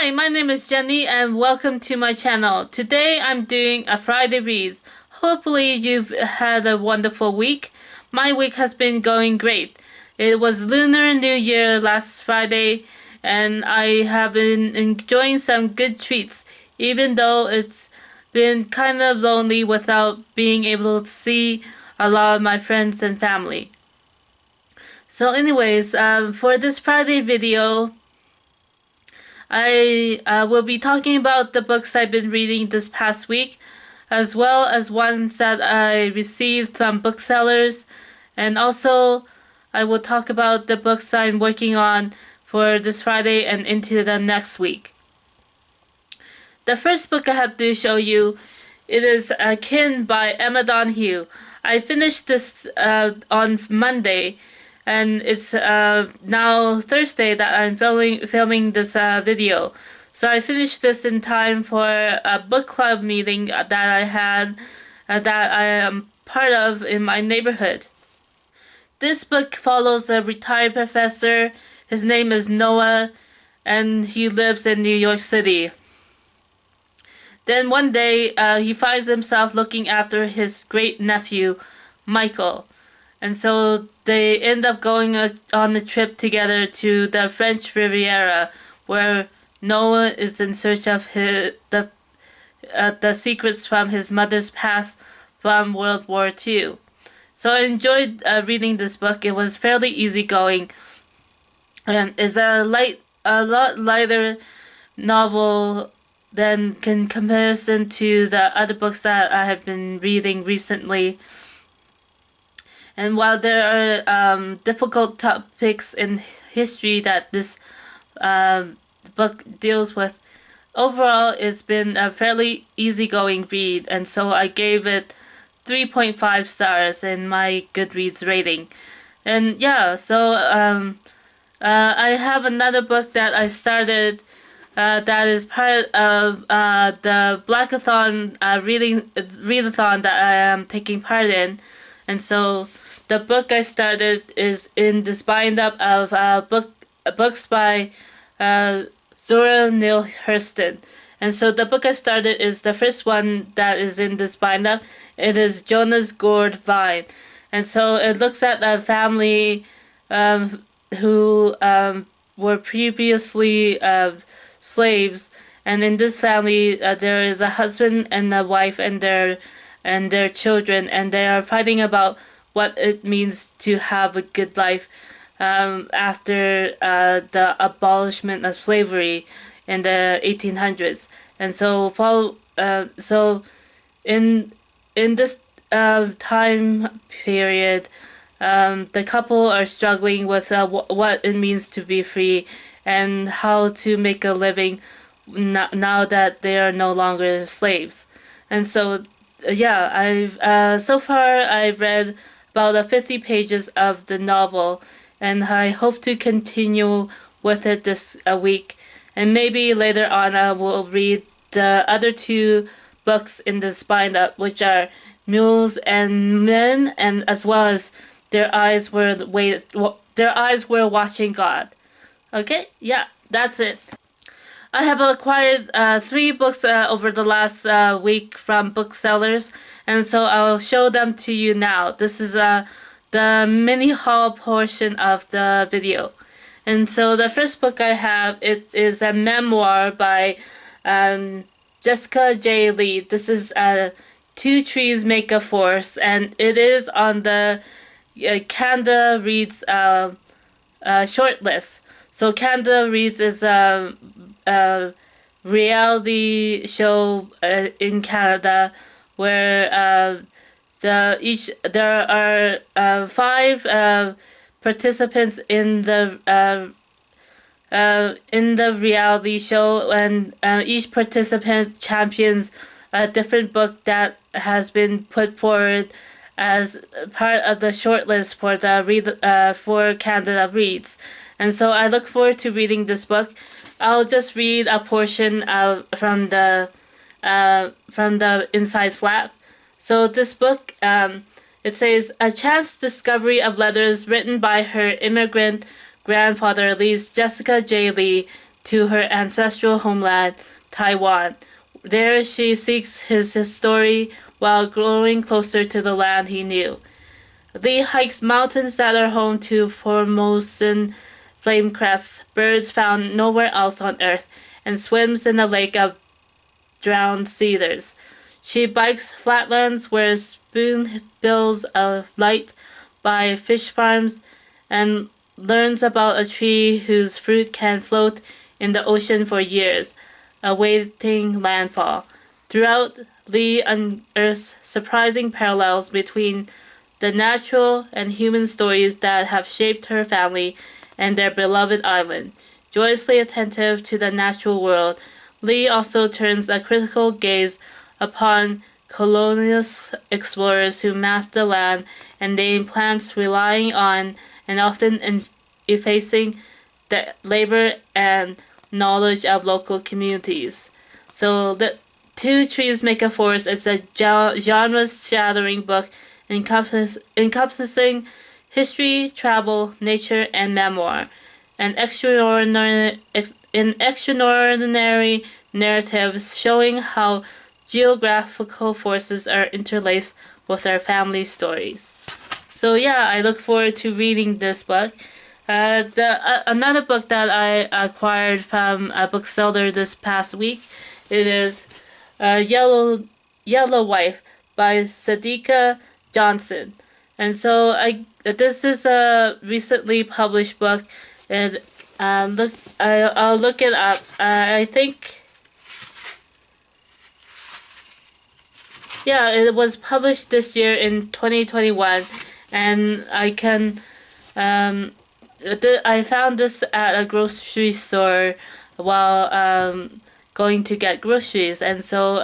Hi, my name is Jenny and welcome to my channel. Today I'm doing a Friday Reads. Hopefully you've had a wonderful week. My week has been going great. It was Lunar New Year last Friday and I have been enjoying some good treats, even though it's been kind of lonely without being able to see a lot of my friends and family. So anyways, for this Friday video, I will be talking about the books I've been reading this past week, as well as ones that I received from booksellers, and also I will talk about the books I'm working on for this Friday and into the next week. The first book I have to show you, it is Kin by Emma Donoghue. I finished this on Monday, and it's now Thursday that I'm filming this video. So I finished this in time for a book club meeting that I had, that I am part of in my neighborhood. This book follows a retired professor. His name is Noah, and he lives in New York City. Then one day, he finds himself looking after his great-nephew, Michael. And so they end up going on a trip together to the French Riviera, where Noah is in search of the secrets from his mother's past from World War II. So I enjoyed reading this book. It was fairly easygoing, and is a lot lighter novel than in comparison to the other books that I have been reading recently. And while there are difficult topics in history that this book deals with, overall it's been a fairly easygoing read, and so I gave it 3.5 stars in my Goodreads rating. And yeah, so I have another book that I started that is part of the Blackathon readathon that I am taking part in. And so the book I started is in this bind-up of books by Zora Neale Hurston. And so the book I started is the first one that is in this bind-up. It is Jonahs, Gourd, Vine. And so it looks at a family who were previously slaves, and in this family there is a husband and a wife and their children, and they are fighting about what it means to have a good life after the abolishment of slavery in the 1800s. And so in this time period, the couple are struggling with what it means to be free and how to make a living now that they are no longer slaves. And so yeah, so far I've read about 50 pages of the novel, and I hope to continue with it this week, and maybe later on I will read the other two books in this bind-up, which are Mules and Men, and as well as Their Eyes Were Watching God. Okay, yeah, that's it. I have acquired 3 books over the last week from booksellers, and so I'll show them to you now. This is the mini haul portion of the video. And so the first book I have, it is a memoir by Jessica J. Lee. This is Two Trees Make a Forest, and it is on the Canada Reads shortlist. So Canada Reads is a reality show in Canada where there are 5 participants in the reality show, and each participant champions a different book that has been put forward as part of the shortlist for the for Canada Reads. And so I look forward to reading this book. I'll just read a portion from the inside flap. So this book, it says, a chance discovery of letters written by her immigrant grandfather leads Jessica J. Lee to her ancestral homeland, Taiwan. There she seeks his story while growing closer to the land he knew. Lee hikes mountains that are home to Formosan flame crests, birds found nowhere else on Earth, and swims in a lake of drowned cedars. She bikes flatlands where spoonbills of light by fish farms and learns about a tree whose fruit can float in the ocean for years, awaiting landfall. Throughout, Lee unearths surprising parallels between the natural and human stories that have shaped her family and their beloved island. Joyously attentive to the natural world, Lee also turns a critical gaze upon colonialist explorers who mapped the land and named plants, relying on and often effacing the labor and knowledge of local communities. So the Two Trees Make a Forest is a genre-shattering book encompassing history, travel, nature, and memoir. An extraordinary narrative showing how geographical forces are interlaced with our family stories. So yeah, I look forward to reading this book. Another book that I acquired from a bookseller this past week, it is Yellow Wife by Sadiqa Johnson. And so this is a recently published book, and I'll look it up. I think, yeah, it was published this year in 2021, and I found this at a grocery store while going to get groceries, and so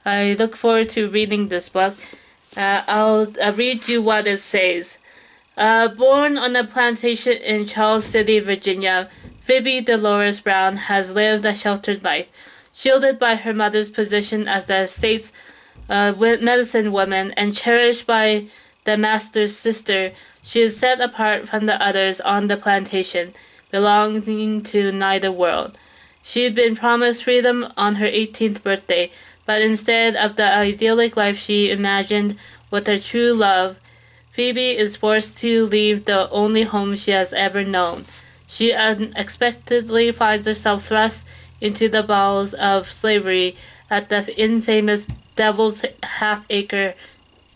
I look forward to reading this book. I'll read you what it says. Born on a plantation in Charles City, Virginia, Phoebe Dolores Brown has lived a sheltered life. Shielded by her mother's position as the estate's medicine woman and cherished by the master's sister, she is set apart from the others on the plantation, belonging to neither world. She had been promised freedom on her 18th birthday, but instead of the idyllic life she imagined with her true love, Phoebe is forced to leave the only home she has ever known. She unexpectedly finds herself thrust into the bowels of slavery at the infamous Devil's Half-Acre,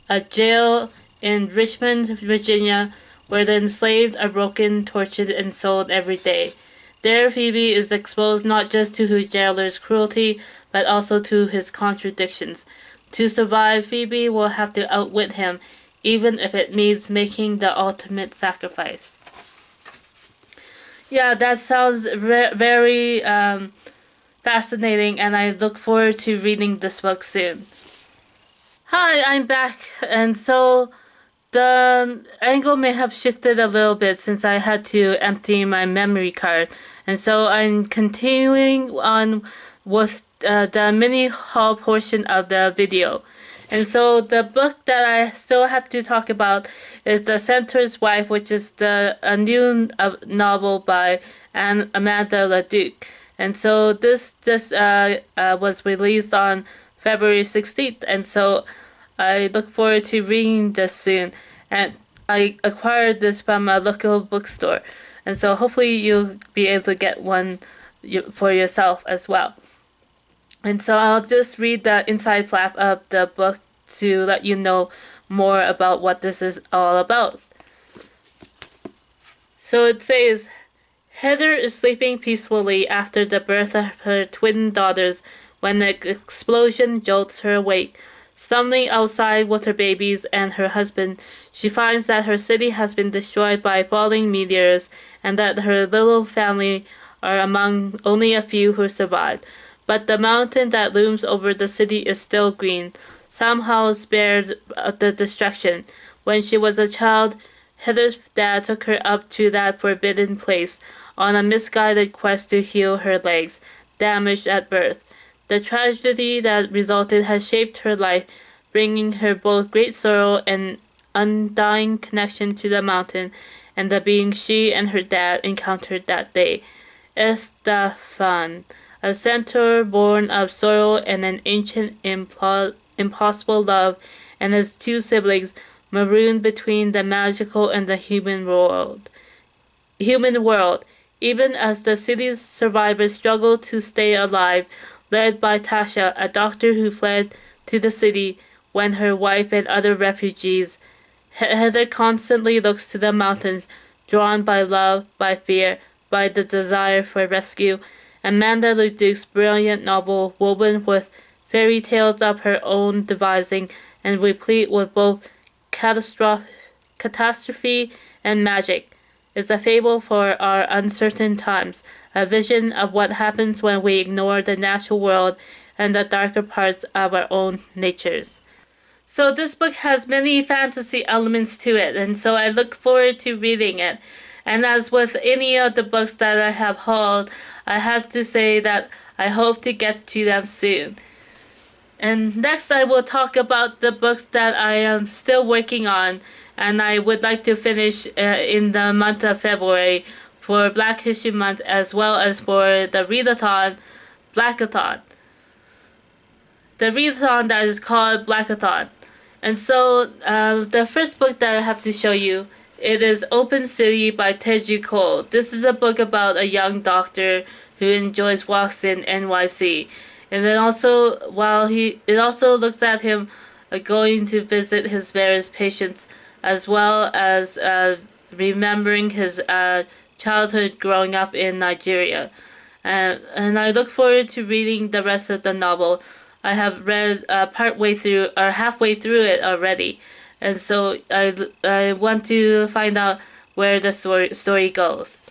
a jail in Richmond, Virginia, where the enslaved are broken, tortured, and sold every day. There, Phoebe is exposed not just to her jailer's cruelty, but also to his contradictions. To survive, Phoebe will have to outwit him, even if it means making the ultimate sacrifice. Yeah, that sounds very fascinating, and I look forward to reading this book soon. Hi, I'm back, and so the angle may have shifted a little bit since I had to empty my memory card, and so I'm continuing on with the mini haul portion of the video. And so the book that I still have to talk about is The Senator's Wife, which is a new novel by Amanda Leduc. And so this was released on February 16th, and so I look forward to reading this soon. And I acquired this from a local bookstore, and so hopefully you'll be able to get one for yourself as well. And so I'll just read the inside flap of the book to let you know more about what this is all about. So it says, Heather is sleeping peacefully after the birth of her twin daughters when an explosion jolts her awake. Stumbling outside with her babies and her husband, she finds that her city has been destroyed by falling meteors and that her little family are among only a few who survived. But the mountain that looms over the city is still green, somehow spared the destruction. When she was a child, Heather's dad took her up to that forbidden place on a misguided quest to heal her legs, damaged at birth. The tragedy that resulted has shaped her life, bringing her both great sorrow and undying connection to the mountain and the being she and her dad encountered that day. Estefan, a centaur born of sorrow and an ancient impossible love, and his two siblings marooned between the magical and the human world, even as the city's survivors struggle to stay alive, led by Tasha, a doctor who fled to the city when her wife and other refugees. Heather constantly looks to the mountains, drawn by love, by fear, by the desire for rescue. Amanda Leduc's brilliant novel, woven with fairy tales of her own devising and replete with both catastrophe and magic, is a fable for our uncertain times, a vision of what happens when we ignore the natural world and the darker parts of our own natures. So this book has many fantasy elements to it, and so I look forward to reading it. And as with any of the books that I have hauled, I have to say that I hope to get to them soon. And next I will talk about the books that I am still working on and I would like to finish in the month of February for Black History Month as well as for the readathon, Blackathon. The readathon that is called Blackathon. And so the first book that I have to show you, it is Open City by Teju Cole. This is a book about a young doctor who enjoys walks in NYC. And then also, it also looks at him going to visit his various patients as well as remembering his childhood growing up in Nigeria. And I look forward to reading the rest of the novel. I have read halfway through it already, and so I want to find out where the story goes.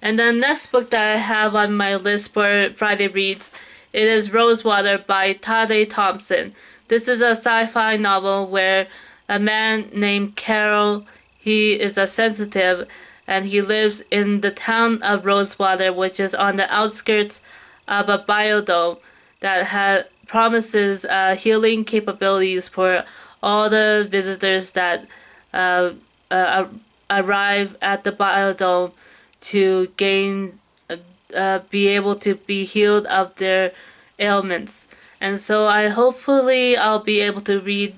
And the next book that I have on my list for Friday Reads, it is Rosewater by Tade Thompson. This is a sci-fi novel where a man named Carol, he is a sensitive, and he lives in the town of Rosewater, which is on the outskirts of a biodome that promises healing capabilities for all the visitors that arrive at the biodome to be able to be healed of their ailments. And so I'll be able to be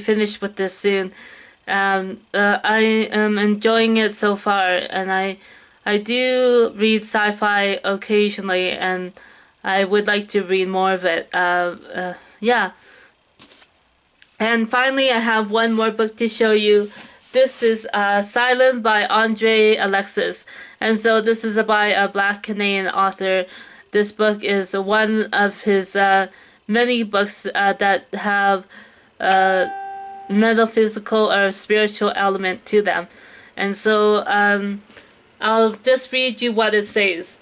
finished with this soon. I am enjoying it so far, and I do read sci-fi occasionally, and I would like to read more of it. Yeah. And finally, I have one more book to show you. This is Silent by Andre Alexis. And so this is by a Black Canadian author. This book is one of his many books that have metaphysical or spiritual element to them. And so I'll just read you what it says.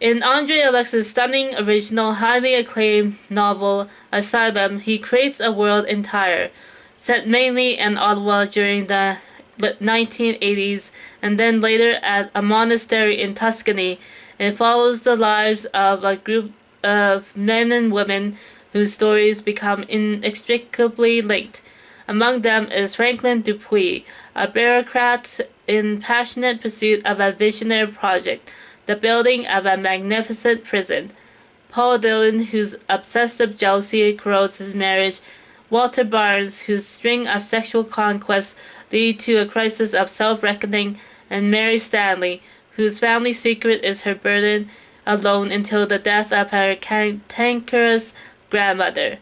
In Andre Alexis' stunning, original, highly acclaimed novel, Asylum, he creates a world entire, set mainly in Ottawa during the 1980s and then later at a monastery in Tuscany. It follows the lives of a group of men and women whose stories become inextricably linked. Among them is Franklin Dupuis, a bureaucrat in passionate pursuit of a visionary project, the building of a magnificent prison. Paul Dillon, whose obsessive jealousy corrodes his marriage. Walter Barnes, whose string of sexual conquests lead to a crisis of self-reckoning. And Mary Stanley, whose family secret is her burden alone until the death of her cantankerous grandmother.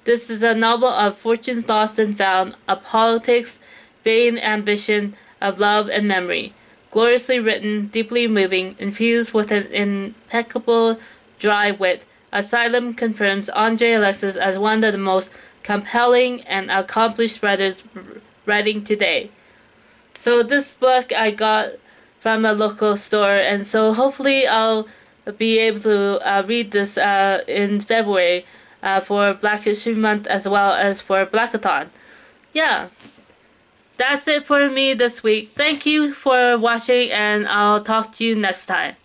This is a novel of fortunes lost and found, of politics, vain ambition, of love and memory. Gloriously written, deeply moving, infused with an impeccable dry wit, Asylum confirms Andre Alexis as one of the most compelling and accomplished writers writing today. So this book I got from a local store, and so hopefully I'll be able to read this in February for Black History Month as well as for Blackathon. Yeah. That's it for me this week. Thank you for watching, and I'll talk to you next time.